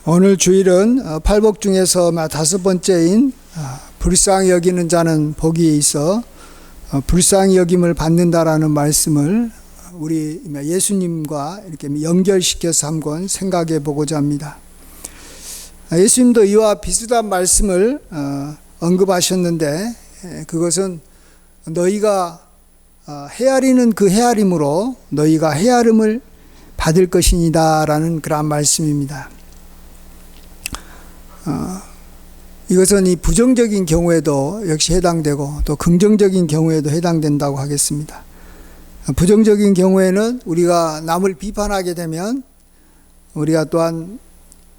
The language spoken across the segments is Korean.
오늘 주일은 팔복 중에서 다섯 번째인 불쌍히 여기는 자는 복이 있어 불쌍히 여김을 받는다라는 말씀을 우리 예수님과 이렇게 연결시켜서 한번 생각해 보고자 합니다. 예수님도 이와 비슷한 말씀을 언급하셨는데 그것은 너희가 헤아리는 그 헤아림으로 너희가 헤아림을 받을 것이니다 라는 그런 말씀입니다. 이것은 이 부정적인 경우에도 역시 해당되고 또 긍정적인 경우에도 해당된다고 하겠습니다. 부정적인 경우에는 우리가 남을 비판하게 되면 우리가 또한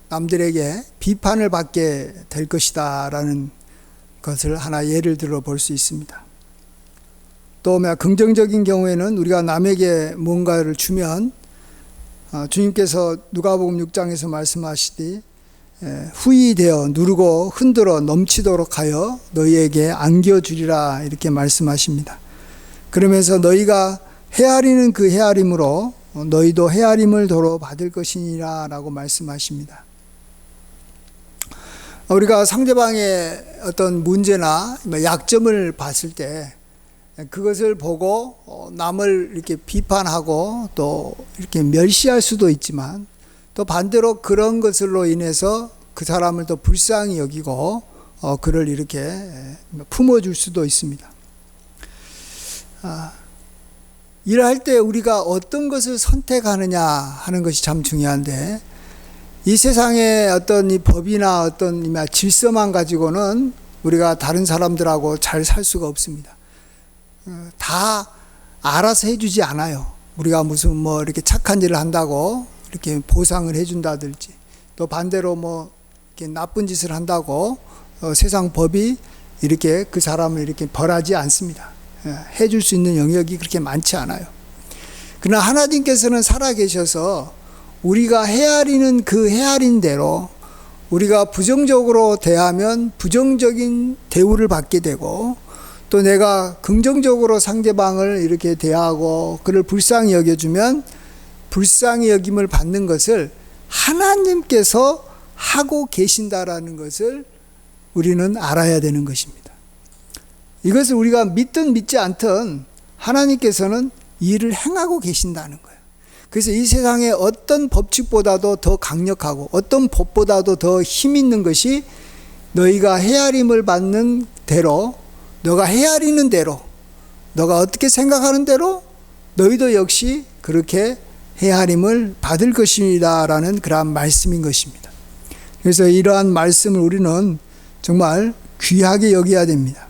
남들에게 비판을 받게 될 것이다 라는 것을 하나 예를 들어 볼 수 있습니다. 또 긍정적인 경우에는 우리가 남에게 뭔가를 주면 주님께서 누가복음 6장에서 말씀하시되 후히 되어 누르고 흔들어 넘치도록 하여 너희에게 안겨주리라 이렇게 말씀하십니다. 그러면서 너희가 헤아리는 그 헤아림으로 너희도 헤아림을 도로 받을 것이니라 라고 말씀하십니다. 우리가 상대방의 어떤 문제나 약점을 봤을 때 그것을 보고 남을 이렇게 비판하고 또 이렇게 멸시할 수도 있지만 또 반대로 그런 것으로 인해서 그 사람을 더 불쌍히 여기고 그를 이렇게 품어줄 수도 있습니다. 일할 때 우리가 어떤 것을 선택하느냐 하는 것이 참 중요한데 이 세상의 어떤 이 법이나 어떤 질서만 가지고는 우리가 다른 사람들하고 잘 살 수가 없습니다. 다 알아서 해주지 않아요. 우리가 무슨 이렇게 착한 일을 한다고 이렇게 보상을 해준다든지 또 반대로 이렇게 나쁜 짓을 한다고 세상 법이 이렇게 그 사람을 이렇게 벌하지 않습니다. 해줄 수 있는 영역이 그렇게 많지 않아요. 그러나 하나님께서는 살아계셔서 우리가 헤아리는 그 헤아린 대로 우리가 부정적으로 대하면 부정적인 대우를 받게 되고 또 내가 긍정적으로 상대방을 이렇게 대하고 그를 불쌍히 여겨주면 불쌍히 여김을 받는 것을 하나님께서 하고 계신다라는 것을 우리는 알아야 되는 것입니다. 이것을 우리가 믿든 믿지 않든 하나님께서는 이 일을 행하고 계신다는 거예요. 그래서 이 세상에 어떤 법칙보다도 더 강력하고 어떤 법보다도 더 힘 있는 것이 너희가 헤아림을 받는 대로 너가 헤아리는 대로 너가 어떻게 생각하는 대로 너희도 역시 그렇게 헤아림을 받을 것이다 라는 그러한 말씀인 것입니다. 그래서 이러한 말씀을 우리는 정말 귀하게 여겨야 됩니다.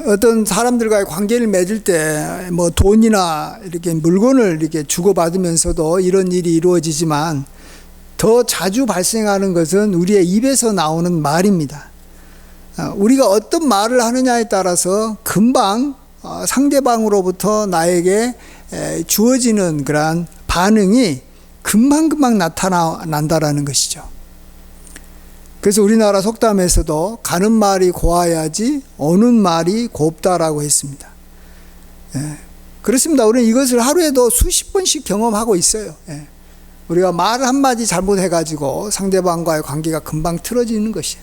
어떤 사람들과의 관계를 맺을 때 돈이나 이렇게 물건을 이렇게 주고받으면서도 이런 일이 이루어지지만 더 자주 발생하는 것은 우리의 입에서 나오는 말입니다. 우리가 어떤 말을 하느냐에 따라서 금방 상대방으로부터 나에게 주어지는 그러한 반응이 금방금방 나타난다라는 것이죠. 그래서 우리나라 속담에서도 가는 말이 고와야지 오는 말이 곱다라고 했습니다. 그렇습니다. 우리는 이것을 하루에도 수십 번씩 경험하고 있어요. 우리가 말 한마디 잘못해가지고 상대방과의 관계가 금방 틀어지는 것이에요.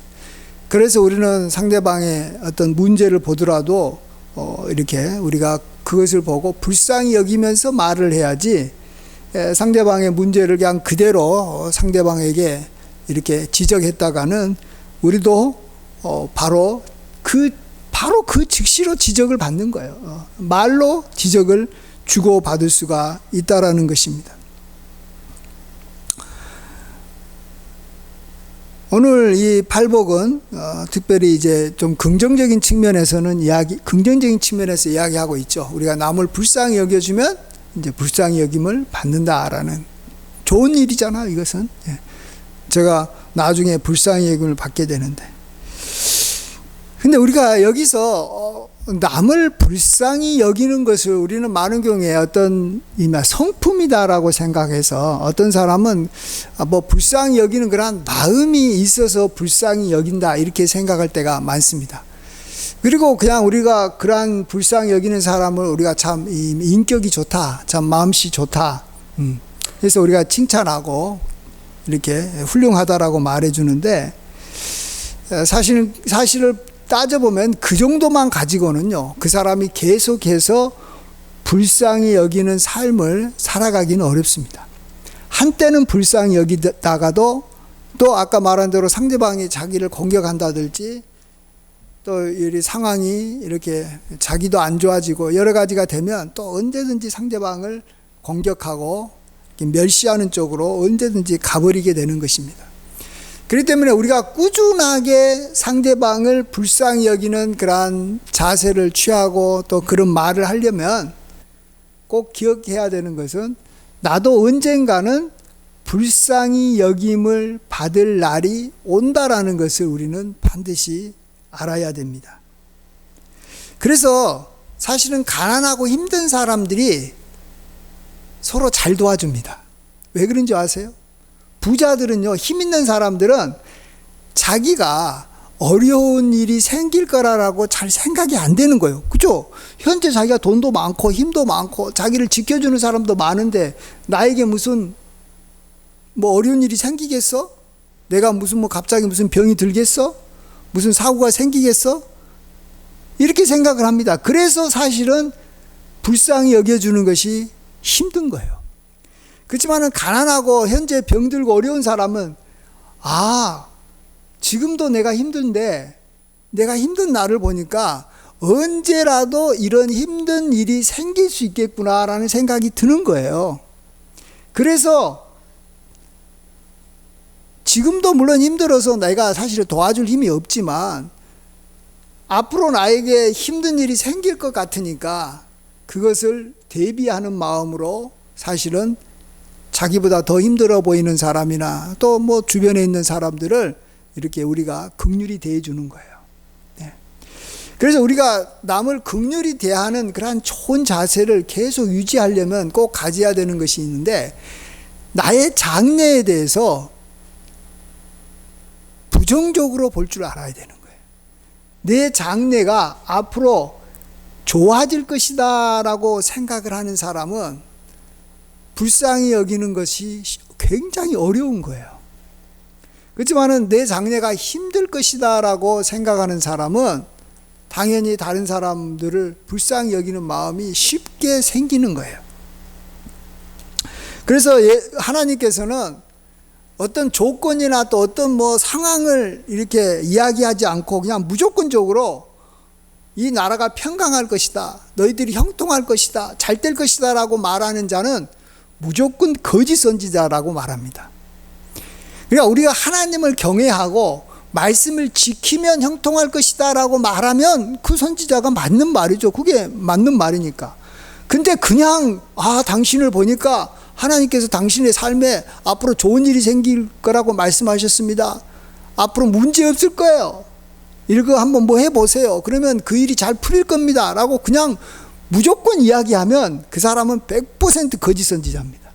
그래서 우리는 상대방의 어떤 문제를 보더라도 이렇게 우리가 그것을 보고 불쌍히 여기면서 말을 해야지 상대방의 문제를 그냥 그대로 상대방에게 이렇게 지적했다가는 우리도 바로 그 즉시로 지적을 받는 거예요. 말로 지적을 주고받을 수가 있다라는 것입니다. 오늘 이 팔복은 특별히 이제 좀 긍정적인 측면에서 이야기하고 있죠. 우리가 남을 불쌍히 여겨주면 이제 불쌍히 여김을 받는다라는 좋은 일이잖아요. 이것은 제가 나중에 불쌍히 여김을 받게 되는데, 근데 우리가 여기서 남을 불쌍히 여기는 것을 우리는 많은 경우에 어떤 성품이다라고 생각해서 어떤 사람은 불쌍히 여기는 그런 마음이 있어서 불쌍히 여긴다 이렇게 생각할 때가 많습니다. 그리고 그냥 우리가 그러한 불쌍히 여기는 사람을 우리가 참 인격이 좋다, 참 마음씨 좋다, 그래서 우리가 칭찬하고 이렇게 훌륭하다라고 말해주는데, 사실을 따져보면 그 정도만 가지고는요, 그 사람이 계속해서 불쌍히 여기는 삶을 살아가기는 어렵습니다. 한때는 불쌍히 여기다가도 또 아까 말한 대로 상대방이 자기를 공격한다든지 또 이 상황이 이렇게 자기도 안 좋아지고 여러 가지가 되면 또 언제든지 상대방을 공격하고 멸시하는 쪽으로 언제든지 가버리게 되는 것입니다. 그렇기 때문에 우리가 꾸준하게 상대방을 불쌍히 여기는 그러한 자세를 취하고 또 그런 말을 하려면 꼭 기억해야 되는 것은, 나도 언젠가는 불쌍히 여김을 받을 날이 온다라는 것을 우리는 반드시 알아야 됩니다. 그래서 사실은 가난하고 힘든 사람들이 서로 잘 도와줍니다. 왜 그런지 아세요? 부자들은요, 힘 있는 사람들은 자기가 어려운 일이 생길 거라고 잘 생각이 안 되는 거예요. 그죠? 현재 자기가 돈도 많고 힘도 많고 자기를 지켜주는 사람도 많은데 나에게 무슨 어려운 일이 생기겠어? 내가 무슨 갑자기 무슨 병이 들겠어? 무슨 사고가 생기겠어? 이렇게 생각을 합니다. 그래서 사실은 불쌍히 여겨주는 것이 힘든 거예요. 그렇지만은 가난하고 현재 병들고 어려운 사람은, 지금도 내가 힘든데 내가 힘든 나를 보니까 언제라도 이런 힘든 일이 생길 수 있겠구나라는 생각이 드는 거예요. 그래서 지금도 물론 힘들어서 내가 사실 도와줄 힘이 없지만 앞으로 나에게 힘든 일이 생길 것 같으니까 그것을 대비하는 마음으로 사실은 자기보다 더 힘들어 보이는 사람이나 또 주변에 있는 사람들을 이렇게 우리가 긍휼히 대해주는 거예요. 네. 그래서 우리가 남을 긍휼히 대하는 그러한 좋은 자세를 계속 유지하려면 꼭 가져야 되는 것이 있는데, 나의 장래에 대해서 부정적으로 볼 줄 알아야 되는 거예요. 내 장래가 앞으로 좋아질 것이다 라고 생각을 하는 사람은 불쌍히 여기는 것이 굉장히 어려운 거예요. 그렇지만은 내 장래가 힘들 것이다 라고 생각하는 사람은 당연히 다른 사람들을 불쌍히 여기는 마음이 쉽게 생기는 거예요. 그래서 하나님께서는 어떤 조건이나 또 어떤 상황을 이렇게 이야기하지 않고 그냥 무조건적으로 이 나라가 평강할 것이다, 너희들이 형통할 것이다, 잘 될 것이다 라고 말하는 자는 무조건 거짓 선지자라고 말합니다. 그러니까 우리가 하나님을 경외하고 말씀을 지키면 형통할 것이다 라고 말하면 그 선지자가 맞는 말이죠. 그게 맞는 말이니까. 근데 그냥 당신을 보니까 하나님께서 당신의 삶에 앞으로 좋은 일이 생길 거라고 말씀하셨습니다, 앞으로 문제 없을 거예요, 이거 한번 해보세요, 그러면 그 일이 잘 풀릴 겁니다 라고 그냥 무조건 이야기하면 그 사람은 100% 거짓 선지자입니다.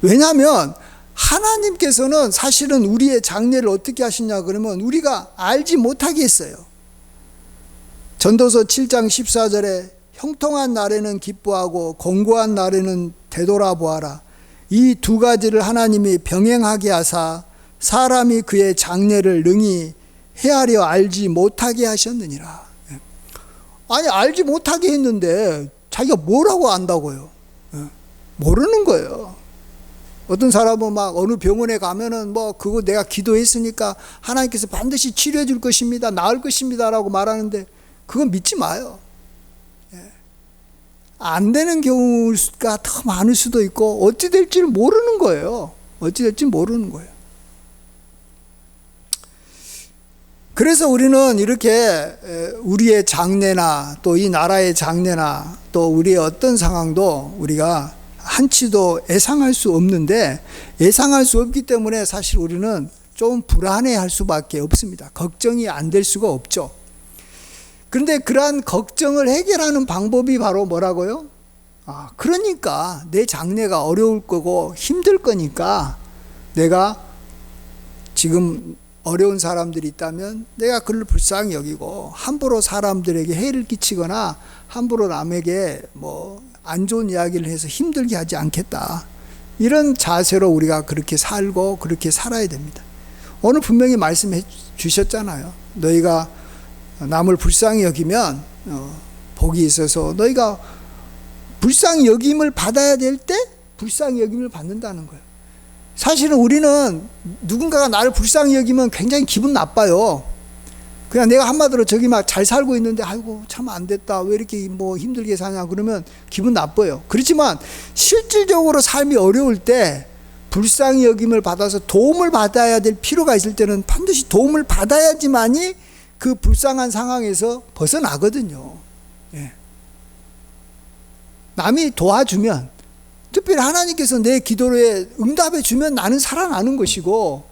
왜냐하면 하나님께서는 사실은 우리의 장래를 어떻게 하시냐 그러면 우리가 알지 못하게 했어요. 전도서 7장 14절에 형통한 날에는 기뻐하고 공고한 날에는 되돌아보아라. 이 두 가지를 하나님이 병행하게 하사 사람이 그의 장래를 능히 헤아려 알지 못하게 하셨느니라. 아니, 알지 못하게 했는데 자기가 뭐라고 안다고요? 모르는 거예요. 어떤 사람은 어느 병원에 가면은 그거 내가 기도했으니까 하나님께서 반드시 치료해 줄 것입니다, 나을 것입니다 라고 말하는데 그건 믿지 마요. 안 되는 경우가 더 많을 수도 있고 어찌 될지를 모르는 거예요. 어찌 될지 모르는 거예요. 그래서 우리는 이렇게 우리의 장래나 또 이 나라의 장래나 또 우리의 어떤 상황도 우리가 한치도 예상할 수 없는데, 예상할 수 없기 때문에 사실 우리는 좀 불안해할 수밖에 없습니다. 걱정이 안 될 수가 없죠. 그런데 그러한 걱정을 해결하는 방법이 바로 뭐라고요? 그러니까 내 장래가 어려울 거고 힘들 거니까 내가 지금 어려운 사람들이 있다면 내가 그를 불쌍히 여기고 함부로 사람들에게 해를 끼치거나 함부로 남에게 안 좋은 이야기를 해서 힘들게 하지 않겠다. 이런 자세로 우리가 그렇게 살고 그렇게 살아야 됩니다. 오늘 분명히 말씀해 주셨잖아요. 너희가 남을 불쌍히 여기면 복이 있어서 너희가 불쌍히 여김을 받아야 될 때 불쌍히 여김을 받는다는 거예요. 사실은 우리는 누군가가 나를 불쌍히 여기면 굉장히 기분 나빠요. 그냥 내가 한마디로 저기 막 잘 살고 있는데 아이고 참 안 됐다, 왜 이렇게 뭐 힘들게 사냐 그러면 기분 나빠요. 그렇지만 실질적으로 삶이 어려울 때 불쌍히 여김을 받아서 도움을 받아야 될 필요가 있을 때는 반드시 도움을 받아야지만이 그 불쌍한 상황에서 벗어나거든요. 예. 남이 도와주면, 특별히 하나님께서 내 기도에 응답해 주면 나는 살아나는 것이고,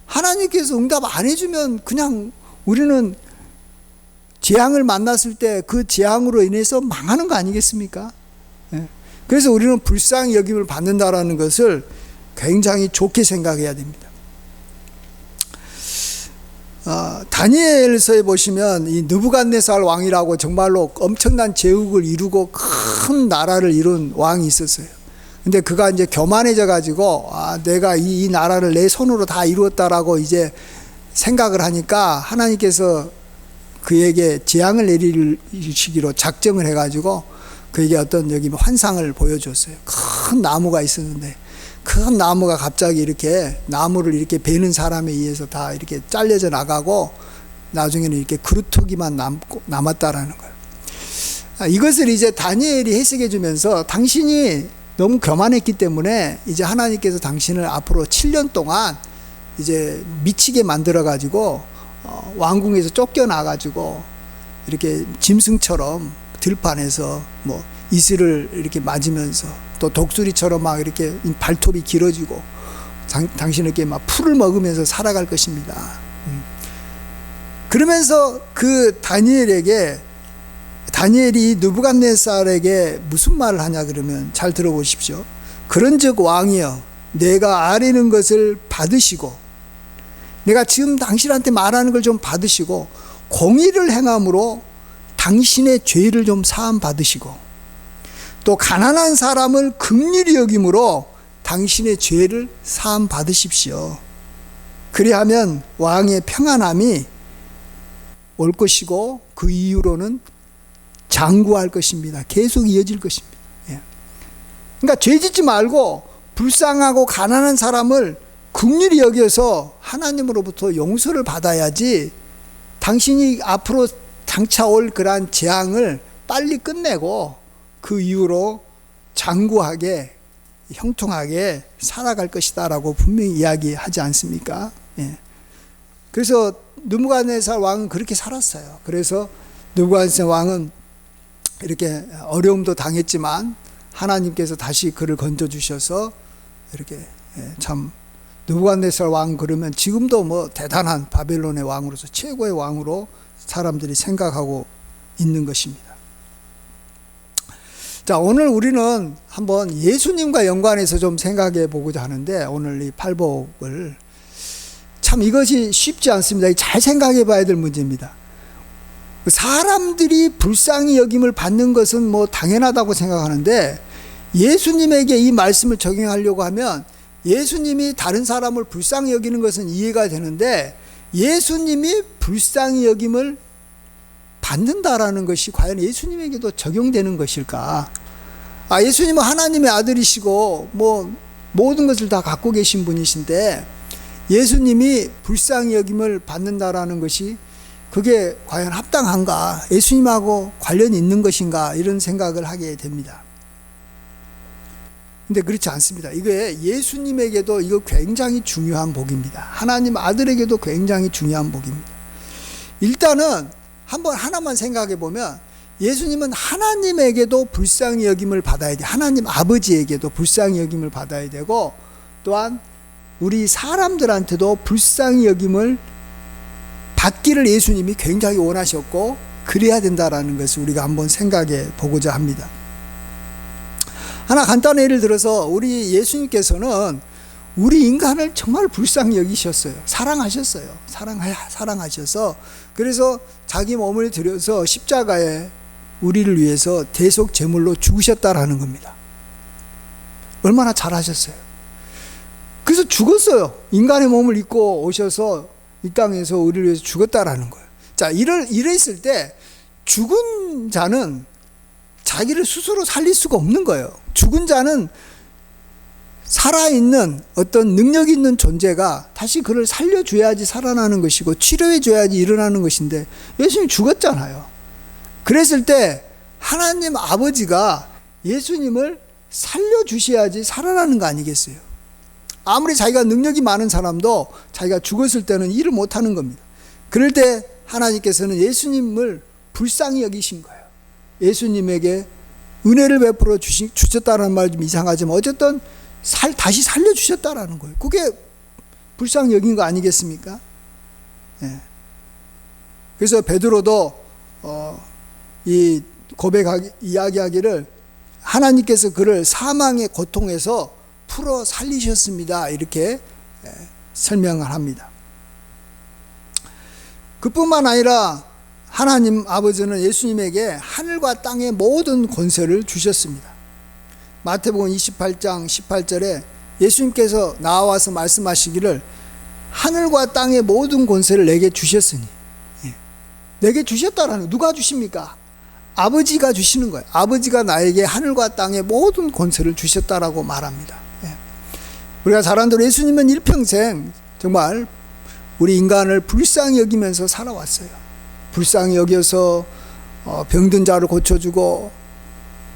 하나님께서 응답 안 해주면 그냥 우리는 재앙을 만났을 때 그 재앙으로 인해서 망하는 거 아니겠습니까? 예. 그래서 우리는 불쌍히 여김을 받는다라는 것을 굉장히 좋게 생각해야 됩니다. 다니엘서에 보시면 이 느부갓네살 왕이라고 정말로 엄청난 제국을 이루고 큰 나라를 이룬 왕이 있었어요. 근데 그가 이제 교만해져 가지고 내가 이 나라를 내 손으로 다 이루었다라고 이제 생각을 하니까 하나님께서 그에게 재앙을 내리시기로 작정을 해가지고 그에게 어떤 여기 환상을 보여줬어요. 큰 나무가 있었는데 큰 나무가 갑자기 이렇게 나무를 이렇게 베는 사람에 의해서 다 이렇게 잘려져 나가고 나중에는 이렇게 그루터기만 남았다라는 거예요. 이것을 이제 다니엘이 해석해 주면서 당신이 너무 교만했기 때문에 이제 하나님께서 당신을 앞으로 7년 동안 이제 미치게 만들어 가지고 왕궁에서 쫓겨나 가지고 이렇게 짐승처럼 들판에서 뭐 이슬을 이렇게 맞으면서 또 독수리처럼 막 이렇게 발톱이 길어지고 당신에게 막 풀을 먹으면서 살아갈 것입니다. 그러면서 그 다니엘이 느부갓네살에게 무슨 말을 하냐 그러면 잘 들어보십시오. 그런즉 왕이여 내가 아뢰는 것을 받으시고, 내가 지금 당신한테 말하는 걸 좀 받으시고 공의를 행함으로 당신의 죄를 좀 사함 받으시고 또 가난한 사람을 긍휼히 여김으로 당신의 죄를 사함 받으십시오. 그리하면 왕의 평안함이 올 것이고 그 이후로는 장구할 것입니다. 계속 이어질 것입니다. 그러니까 죄 짓지 말고 불쌍하고 가난한 사람을 긍휼히 여겨서 하나님으로부터 용서를 받아야지 당신이 앞으로 장차 올 그러한 재앙을 빨리 끝내고 그 이후로 장구하게 형통하게 살아갈 것이다 라고 분명히 이야기하지 않습니까? 예. 그래서 느부갓네살 왕은 그렇게 살았어요. 그래서 느부갓네살 왕은 이렇게 어려움도 당했지만 하나님께서 다시 그를 건져주셔서 이렇게 참 느부갓네살 왕 그러면 지금도 뭐 대단한 바벨론의 왕으로서 최고의 왕으로 사람들이 생각하고 있는 것입니다. 자, 오늘 우리는 한번 예수님과 연관해서 좀 생각해 보고자 하는데, 오늘 이 팔복을 참 이것이 쉽지 않습니다. 잘 생각해 봐야 될 문제입니다. 사람들이 불쌍히 여김을 받는 것은 뭐 당연하다고 생각하는데, 예수님에게 이 말씀을 적용하려고 하면 예수님이 다른 사람을 불쌍히 여기는 것은 이해가 되는데, 예수님이 불쌍히 여김을 받는다라는 것이 과연 예수님에게도 적용되는 것일까? 예수님은 하나님의 아들이시고 뭐 모든 것을 다 갖고 계신 분이신데 예수님이 불쌍히 여김을 받는다라는 것이 그게 과연 합당한가? 예수님하고 관련이 있는 것인가? 이런 생각을 하게 됩니다. 근데 그렇지 않습니다. 이게 예수님에게도 이거 굉장히 중요한 복입니다. 하나님 아들에게도 굉장히 중요한 복입니다. 일단은 한번 하나만 생각해 보면 예수님은 하나님에게도 불쌍히 여김을 받아야 돼. 하나님 아버지에게도 불쌍히 여김을 받아야 되고, 또한 우리 사람들한테도 불쌍히 여김을 받기를 예수님이 굉장히 원하셨고 그래야 된다라는 것을 우리가 한번 생각해 보고자 합니다. 하나 간단한 예를 들어서 우리 예수님께서는 우리 인간을 정말 불쌍히 여기셨어요. 사랑하셨어요. 사랑하셔서 그래서 자기 몸을 들여서 십자가에 우리를 위해서 대속 제물로 죽으셨다라는 겁니다. 얼마나 잘하셨어요. 그래서 죽었어요. 인간의 몸을 입고 오셔서 이 땅에서 우리를 위해서 죽었다라는 거예요. 자, 이랬을 때 죽은 자는 자기를 스스로 살릴 수가 없는 거예요. 죽은 자는 살아있는 어떤 능력 있는 존재가 다시 그를 살려줘야지 살아나는 것이고 치료해줘야지 일어나는 것인데 예수님이 죽었잖아요. 그랬을 때 하나님 아버지가 예수님을 살려주셔야지 살아나는 거 아니겠어요? 아무리 자기가 능력이 많은 사람도 자기가 죽었을 때는 일을 못하는 겁니다. 그럴 때 하나님께서는 예수님을 불쌍히 여기신 거예요. 예수님에게 은혜를 베풀어 주셨다는 말 좀 이상하지만 어쨌든 다시 살려주셨다라는 거예요. 그게 불쌍히 여긴 거 아니겠습니까? 예. 그래서 베드로도 이 이야기하기를 하나님께서 그를 사망의 고통에서 풀어 살리셨습니다. 이렇게 설명을 합니다. 그뿐만 아니라 하나님 아버지는 예수님에게 하늘과 땅의 모든 권세를 주셨습니다. 마태복음 28장 18절에 예수님께서 나와서 말씀하시기를 하늘과 땅의 모든 권세를 내게 주셨으니, 내게 주셨다라는, 누가 주십니까? 아버지가 주시는 거예요. 아버지가 나에게 하늘과 땅의 모든 권세를 주셨다라고 말합니다. 우리가 잘 아는 대로 예수님은 일평생 정말 우리 인간을 불쌍히 여기면서 살아왔어요. 불쌍히 여겨서 병든 자를 고쳐주고,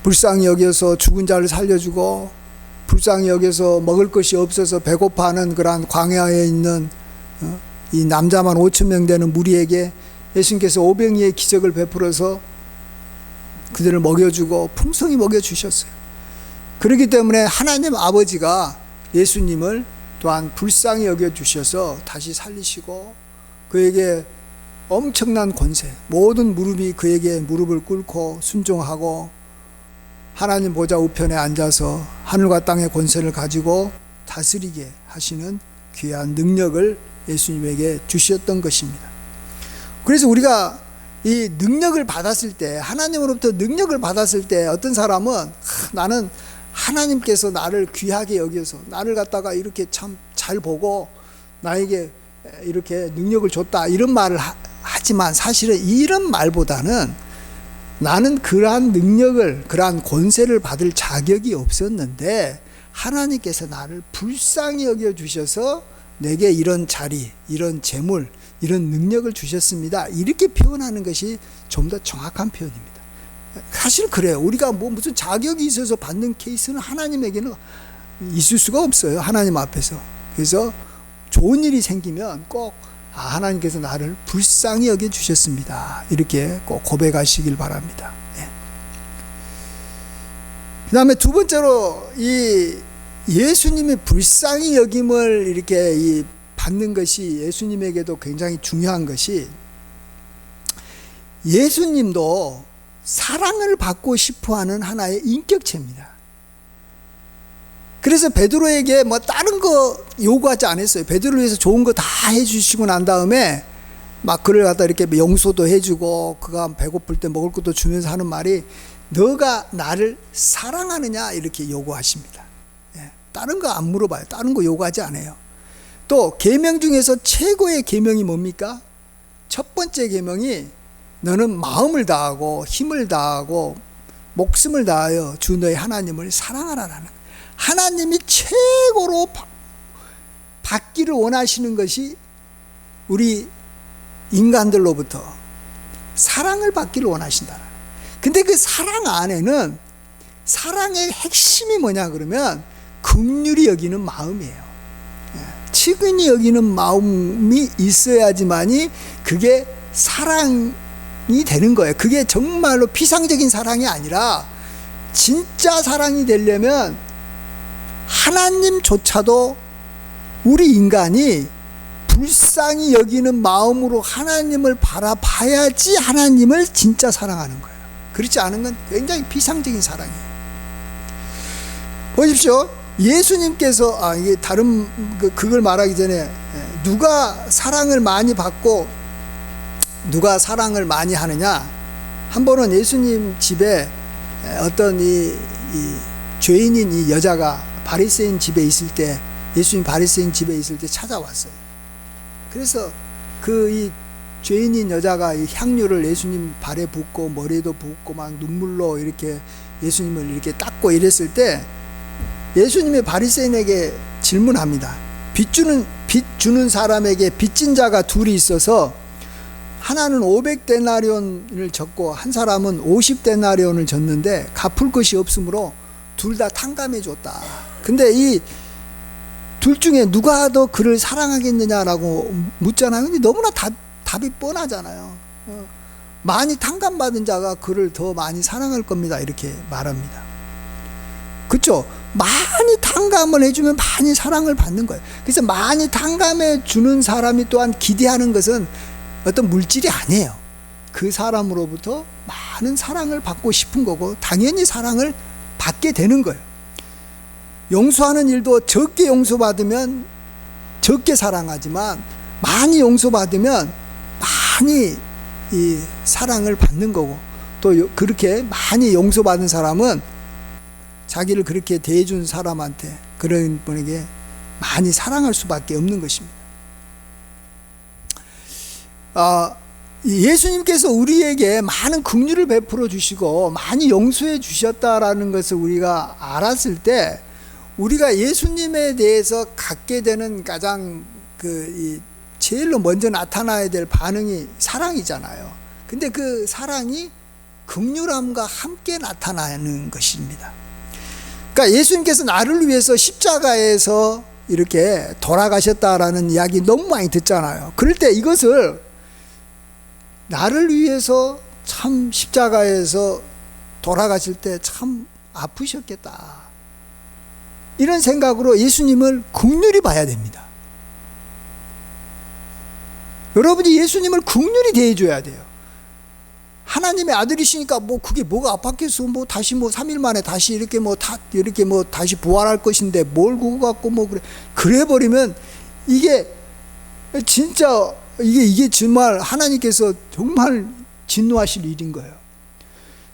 불쌍히 여겨서 죽은 자를 살려주고, 불쌍히 여겨서 먹을 것이 없어서 배고파하는 그러한 광야에 있는 이 남자만 5,000명 되는 무리에게 예수님께서 오병이의 기적을 베풀어서 그들을 먹여주고 풍성히 먹여주셨어요. 그렇기 때문에 하나님 아버지가 예수님을 또한 불쌍히 여겨주셔서 다시 살리시고 그에게 엄청난 권세, 모든 무릎이 그에게 무릎을 꿇고 순종하고 하나님 보좌 우편에 앉아서 하늘과 땅의 권세를 가지고 다스리게 하시는 귀한 능력을 예수님에게 주셨던 것입니다. 그래서 우리가 이 능력을 받았을 때, 하나님으로부터 능력을 받았을 때 어떤 사람은 나는 하나님께서 나를 귀하게 여겨서 나를 갖다가 이렇게 참 잘 보고 나에게 이렇게 능력을 줬다 이런 말을 하지만 사실은 이런 말보다는 나는 그러한 능력을, 그러한 권세를 받을 자격이 없었는데 하나님께서 나를 불쌍히 여겨주셔서 내게 이런 자리, 이런 재물, 이런 능력을 주셨습니다. 이렇게 표현하는 것이 좀 더 정확한 표현입니다. 사실 그래요. 우리가 무슨 자격이 있어서 받는 케이스는 하나님에게는 있을 수가 없어요. 하나님 앞에서. 그래서 좋은 일이 생기면 꼭 하나님께서 나를 불쌍히 여겨주셨습니다. 이렇게 꼭 고백하시길 바랍니다. 그 다음에 두 번째로 이 예수님의 불쌍히 여김을 이렇게 받는 것이 예수님에게도 굉장히 중요한 것이, 예수님도 사랑을 받고 싶어하는 하나의 인격체입니다. 그래서 베드로에게 다른 거 요구하지 않았어요. 베드로를 위해서 좋은 거 다 해주시고 난 다음에 막 그를 갖다 이렇게 용서도 해주고 그가 배고플 때 먹을 것도 주면서 하는 말이 너가 나를 사랑하느냐 이렇게 요구하십니다. 다른 거 안 물어봐요. 다른 거 요구하지 않아요. 또 계명 중에서 최고의 계명이 뭡니까? 첫 번째 계명이 너는 마음을 다하고 힘을 다하고 목숨을 다하여 주 너의 하나님을 사랑하라라는 거예요. 하나님이 최고로 받기를 원하시는 것이 우리 인간들로부터 사랑을 받기를 원하신다. 근데 그 사랑 안에는 사랑의 핵심이 뭐냐 그러면 긍휼히 여기는 마음이에요. 측은히 여기는 마음이 있어야지만이 그게 사랑이 되는 거예요. 그게 정말로 피상적인 사랑이 아니라 진짜 사랑이 되려면 하나님조차도 우리 인간이 불쌍히 여기는 마음으로 하나님을 바라봐야지 하나님을 진짜 사랑하는 거예요. 그렇지 않은 건 굉장히 피상적인 사랑이에요. 보십시오. 예수님께서 이게 다른 그걸 말하기 전에 누가 사랑을 많이 받고 누가 사랑을 많이 하느냐, 한 번은 예수님 집에 어떤 이 죄인인 이 여자가 바리새인 집에 있을 때, 예수님 바리새인 집에 있을 때 찾아왔어요. 그래서 그 이 죄인인 여자가 이 향유를 예수님 발에 붓고 머리에도 붓고 막 눈물로 이렇게 예수님을 이렇게 닦고 이랬을 때 예수님이 바리새인에게 질문합니다. 빚 주는 사람에게 빚진 자가 둘이 있어서 하나는 500데나리온을 졌고 한 사람은 50데나리온을 졌는데 갚을 것이 없으므로 둘 다 탕감해 줬다. 근데 이 둘 중에 누가 더 그를 사랑하겠느냐라고 묻잖아요. 근데 너무나 답이 뻔하잖아요. 많이 탕감받은 자가 그를 더 많이 사랑할 겁니다. 이렇게 말합니다. 그렇죠? 많이 탕감을 해주면 많이 사랑을 받는 거예요. 그래서 많이 탕감해 주는 사람이 또한 기대하는 것은 어떤 물질이 아니에요. 그 사람으로부터 많은 사랑을 받고 싶은 거고 당연히 사랑을 받게 되는 거예요. 용서하는 일도 적게 용서받으면 적게 사랑하지만 많이 용서받으면 많이 이 사랑을 받는 거고 또 그렇게 많이 용서받은 사람은 자기를 그렇게 대해준 사람한테 그런 분에게 많이 사랑할 수밖에 없는 것입니다. 예수님께서 우리에게 많은 긍휼을 베풀어 주시고 많이 용서해 주셨다라는 것을 우리가 알았을 때 우리가 예수님에 대해서 갖게 되는 가장 제일로 먼저 나타나야 될 반응이 사랑이잖아요. 근데 그 사랑이 긍휼함과 함께 나타나는 것입니다. 그러니까 예수님께서 나를 위해서 십자가에서 이렇게 돌아가셨다라는 이야기 너무 많이 듣잖아요. 그럴 때 이것을 나를 위해서 참 십자가에서 돌아가실 때 참 아프셨겠다. 이런 생각으로 예수님을 긍휼히 봐야 됩니다. 여러분이 예수님을 긍휼히 대해줘야 돼요. 하나님의 아들이시니까 그게 뭐가 아팠겠어? 다시 3일 만에 다시 이렇게 다시 부활할 것인데 뭘 그거 갖고 그래 버리면 이게 진짜 이게 정말 하나님께서 정말 진노하실 일인 거예요.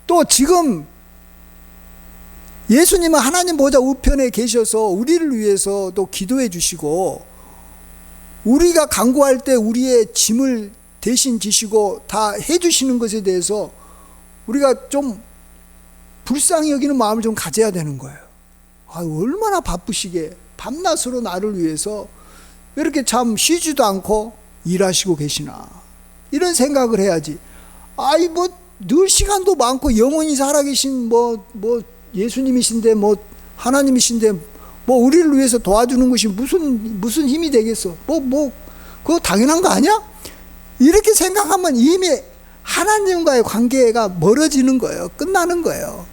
또 지금 예수님은 하나님 보좌 우편에 계셔서 우리를 위해서 또 기도해 주시고 우리가 간구할 때 우리의 짐을 대신 지시고 다 해주시는 것에 대해서 우리가 좀 불쌍히 여기는 마음을 좀 가져야 되는 거예요. 얼마나 바쁘시게 밤낮으로 나를 위해서 이렇게 참 쉬지도 않고 일하시고 계시나 이런 생각을 해야지. 늘 시간도 많고 영원히 살아계신 예수님이신데 하나님이신데 우리를 위해서 도와주는 것이 무슨 힘이 되겠어? 그거 당연한 거 아니야? 이렇게 생각하면 이미 하나님과의 관계가 멀어지는 거예요. 끝나는 거예요.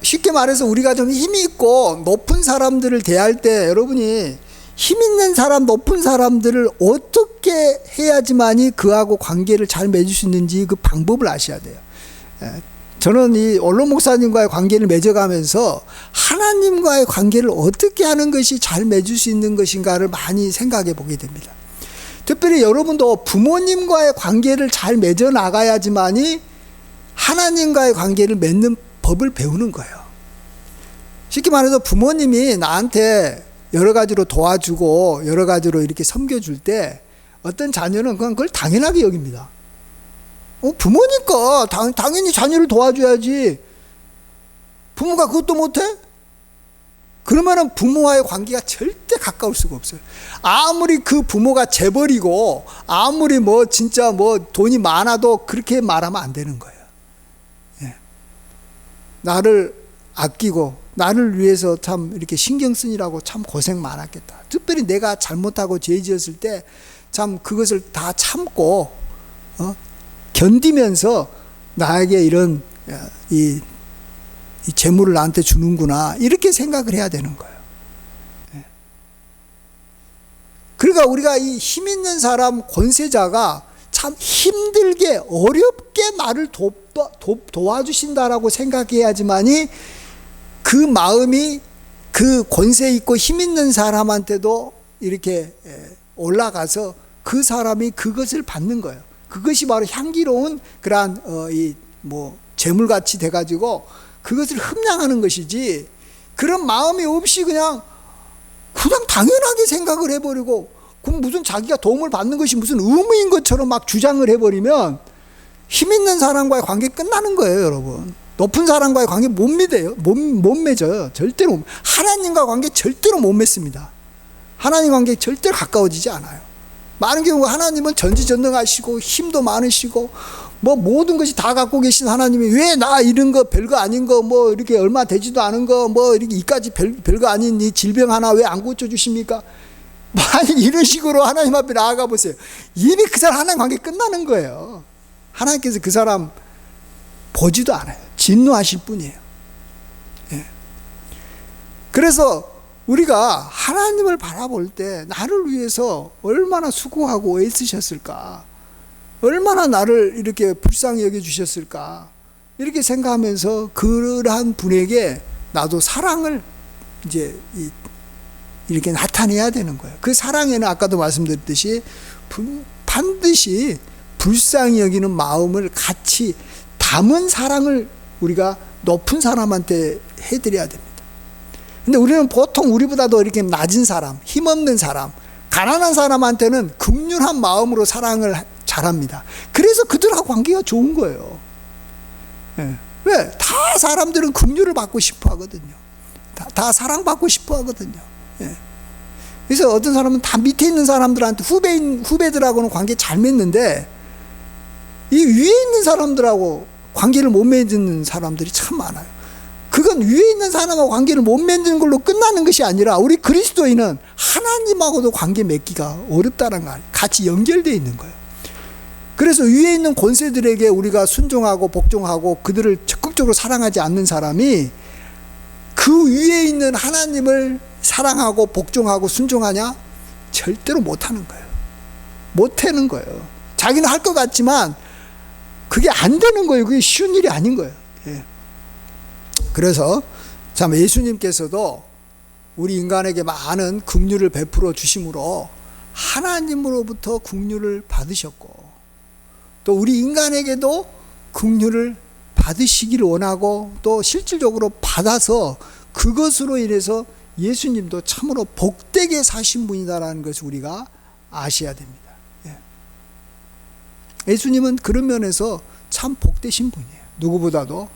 쉽게 말해서 우리가 좀 힘이 있고 높은 사람들을 대할 때 여러분이 힘 있는 사람, 높은 사람들을 어떻게 해야지만이 그하고 관계를 잘 맺을 수 있는지 그 방법을 아셔야 돼요. 저는 이 언론 목사님과의 관계를 맺어가면서 하나님과의 관계를 어떻게 하는 것이 잘 맺을 수 있는 것인가를 많이 생각해 보게 됩니다. 특별히 여러분도 부모님과의 관계를 잘 맺어 나가야지만이 하나님과의 관계를 맺는 법을 배우는 거예요. 쉽게 말해서 부모님이 나한테 여러 가지로 도와주고 여러 가지로 이렇게 섬겨줄 때 어떤 자녀는 그걸 당연하게 여깁니다. 부모니까 당연히 자녀를 도와줘야지. 부모가 그것도 못해? 그러면은 부모와의 관계가 절대 가까울 수가 없어요. 아무리 그 부모가 재벌이고 아무리 진짜 돈이 많아도 그렇게 말하면 안 되는 거예요. 예. 나를 아끼고 나를 위해서 참 이렇게 신경 쓰느라고 참 고생 많았겠다. 특별히 내가 잘못하고 죄 지었을 때 참 그것을 다 참고 견디면서 나에게 이런 이 재물을 나한테 주는구나 이렇게 생각을 해야 되는 거예요. 그러니까 우리가 이 힘 있는 사람 권세자가 참 힘들게 어렵게 나를 도와주신다라고 생각해야지만이 그 마음이 그 권세 있고 힘 있는 사람한테도 이렇게 올라가서 그 사람이 그것을 받는 거예요. 그것이 바로 향기로운 그러한 재물같이 돼가지고 그것을 흠양하는 것이지 그런 마음이 없이 그냥 당연하게 생각을 해버리고, 그럼 무슨 자기가 도움을 받는 것이 무슨 의무인 것처럼 막 주장을 해버리면 힘 있는 사람과의 관계 끝나는 거예요, 여러분. 높은 사람과의 관계 못 맺어요. 절대로. 하나님과 관계 절대로 못 맺습니다. 하나님 관계 절대로 가까워지지 않아요. 많은 경우 하나님은 전지전능하시고 힘도 많으시고 뭐 모든 것이 다 갖고 계신 하나님이 왜 나 이런 거 별거 아닌 거 뭐 이렇게 얼마 되지도 않은 거 뭐 이렇게 이까지 별거 아닌 이 질병 하나 왜 안 고쳐주십니까? 만약 이런 식으로 하나님 앞에 나아가 보세요. 이미 그 사람 하나님 관계 끝나는 거예요. 하나님께서 그 사람 보지도 않아요. 진노하실 뿐이에요. 예. 그래서 우리가 하나님을 바라볼 때 나를 위해서 얼마나 수고하고 애쓰셨을까, 얼마나 나를 이렇게 불쌍히 여겨주셨을까, 이렇게 생각하면서 그러한 분에게 나도 사랑을 이제 이렇게 나타내야 되는 거예요. 그 사랑에는 아까도 말씀드렸듯이 반드시 불쌍히 여기는 마음을 같이 담은 사랑을 우리가 높은 사람한테 해드려야 됩니다. 근데 우리는 보통 우리보다도 이렇게 낮은 사람, 힘없는 사람, 가난한 사람한테는 긍휼한 마음으로 사랑을 잘합니다. 그래서 그들하고 관계가 좋은 거예요. 예. 왜? 다 사람들은 긍휼을 받고 싶어 하거든요. 다 사랑받고 싶어 하거든요. 예. 그래서 어떤 사람은 다 밑에 있는 사람들한테 후배들하고는 관계 잘 맺는데 이 위에 있는 사람들하고 관계를 못 맺는 사람들이 참 많아요. 그건 위에 있는 사람하고 관계를 못 맺는 걸로 끝나는 것이 아니라 우리 그리스도인은 하나님하고도 관계 맺기가 어렵다는 거 아니에요. 같이 연결되어 있는 거예요. 그래서 위에 있는 권세들에게 우리가 순종하고 복종하고 그들을 적극적으로 사랑하지 않는 사람이 그 위에 있는 하나님을 사랑하고 복종하고 순종하냐? 절대로 못하는 거예요. 못하는 거예요. 자기는 할 것 같지만 그게 안 되는 거예요. 그게 쉬운 일이 아닌 거예요. 예. 그래서 참 예수님께서도 우리 인간에게 많은 긍휼을 베풀어 주심으로 하나님으로부터 긍휼을 받으셨고 또 우리 인간에게도 긍휼을 받으시기를 원하고 또 실질적으로 받아서 그것으로 인해서 예수님도 참으로 복되게 사신 분이다라는 것을 우리가 아셔야 됩니다. 예. 예수님은 그런 면에서 참 복되신 분이에요. 누구보다도.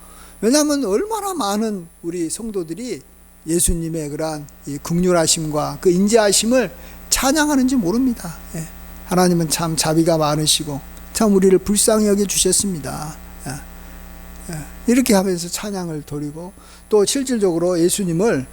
왜냐하면 얼마나 많은 우리 성도들이 예수님의 그러한 이 긍휼하심과 그 인자하심을 찬양하는지 모릅니다. 예. 하나님은 참 자비가 많으시고 참 우리를 불쌍히 여겨 주셨습니다. 예. 예. 이렇게 하면서 찬양을 드리고 또 실질적으로 예수님을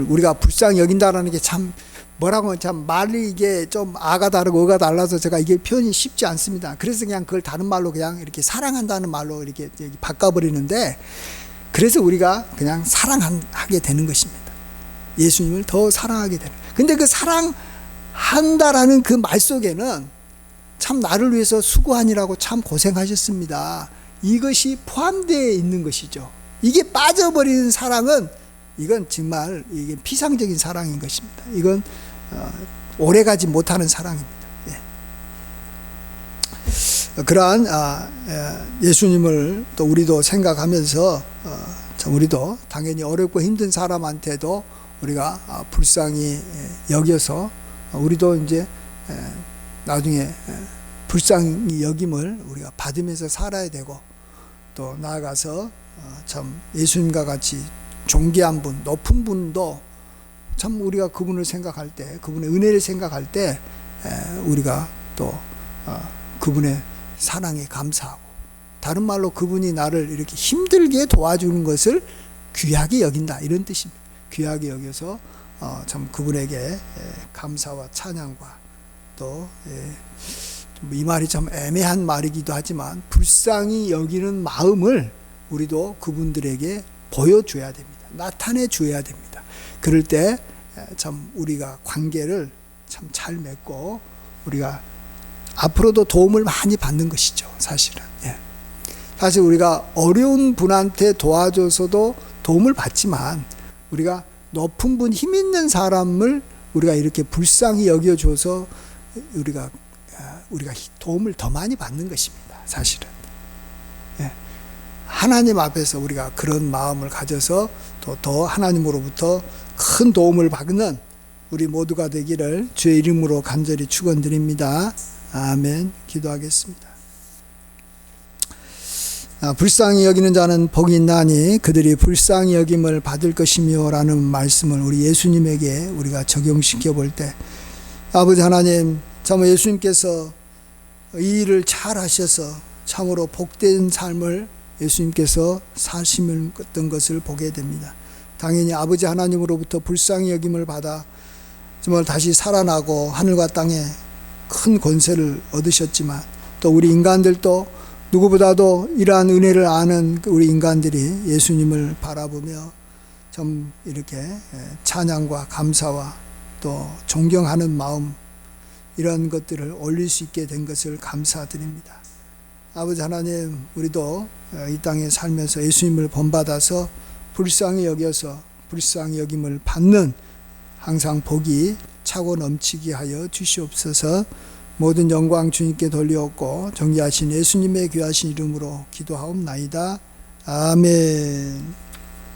우리가 불쌍히 여긴다라는 게 참 뭐라고 참 말이 이게 좀 아가 다르고 어가 달라서 제가 이게 표현이 쉽지 않습니다. 그래서 그냥 그걸 다른 말로 그냥 이렇게 사랑한다는 말로 이렇게 바꿔버리는데 그래서 우리가 그냥 사랑하게 되는 것입니다. 예수님을 더 사랑하게 되는. 근데 그 사랑한다라는 그 말 속에는 참 나를 위해서 수고하니라고 참 고생하셨습니다. 이것이 포함되어 있는 것이죠. 이게 빠져버리는 사랑은 이건 정말 이게 피상적인 사랑인 것입니다. 이건 오래가지 못하는 사랑입니다. 예. 그러한 예수님을 또 우리도 생각하면서 우리도 당연히 어렵고 힘든 사람한테도 우리가 불쌍히 여겨서 우리도 이제 나중에 불쌍히 여김을 우리가 받으면서 살아야 되고 또 나아가서 참 예수님과 같이 존귀한 분, 높은 분도 참 우리가 그분을 생각할 때, 그분의 은혜를 생각할 때 우리가 또 그분의 사랑에 감사하고 다른 말로 그분이 나를 이렇게 힘들게 도와주는 것을 귀하게 여긴다 이런 뜻입니다. 귀하게 여겨서 참 그분에게 감사와 찬양과 또 이 말이 참 애매한 말이기도 하지만 불쌍히 여기는 마음을 우리도 그분들에게 보여줘야 됩니다. 나타내 줘야 됩니다. 그럴 때 참 우리가 관계를 참 잘 맺고 우리가 앞으로도 도움을 많이 받는 것이죠. 사실은. 예. 사실 우리가 어려운 분한테 도와줘서도 도움을 받지만 우리가 높은 분, 힘 있는 사람을 우리가 이렇게 불쌍히 여겨줘서 우리가 도움을 더 많이 받는 것입니다. 사실은. 예. 하나님 앞에서 우리가 그런 마음을 가져서 또 더 하나님으로부터 큰 도움을 받는 우리 모두가 되기를 주의 이름으로 간절히 축원드립니다. 아멘. 기도하겠습니다. 불쌍히 여기는 자는 복이 있나니 그들이 불쌍히 여김을 받을 것이며 라는 말씀을 우리 예수님에게 우리가 적용시켜 볼 때, 아버지 하나님, 참 예수님께서 이 일을 잘 하셔서 참으로 복된 삶을 예수님께서 사시는 것을 보게 됩니다. 당연히 아버지 하나님으로부터 불쌍히 여김을 받아 정말 다시 살아나고 하늘과 땅에 큰 권세를 얻으셨지만, 또 우리 인간들도 누구보다도 이러한 은혜를 아는 우리 인간들이 예수님을 바라보며 좀 이렇게 찬양과 감사와 또 존경하는 마음, 이런 것들을 올릴 수 있게 된 것을 감사드립니다. 아버지 하나님, 우리도 이 땅에 살면서 예수님을 본받아서 불쌍히 여겨서 불쌍히 여김을 받는 항상 복이 차고 넘치게 하여 주시옵소서. 모든 영광 주님께 돌리옵고 존귀하신 예수님의 귀하신 이름으로 기도하옵나이다. 아멘.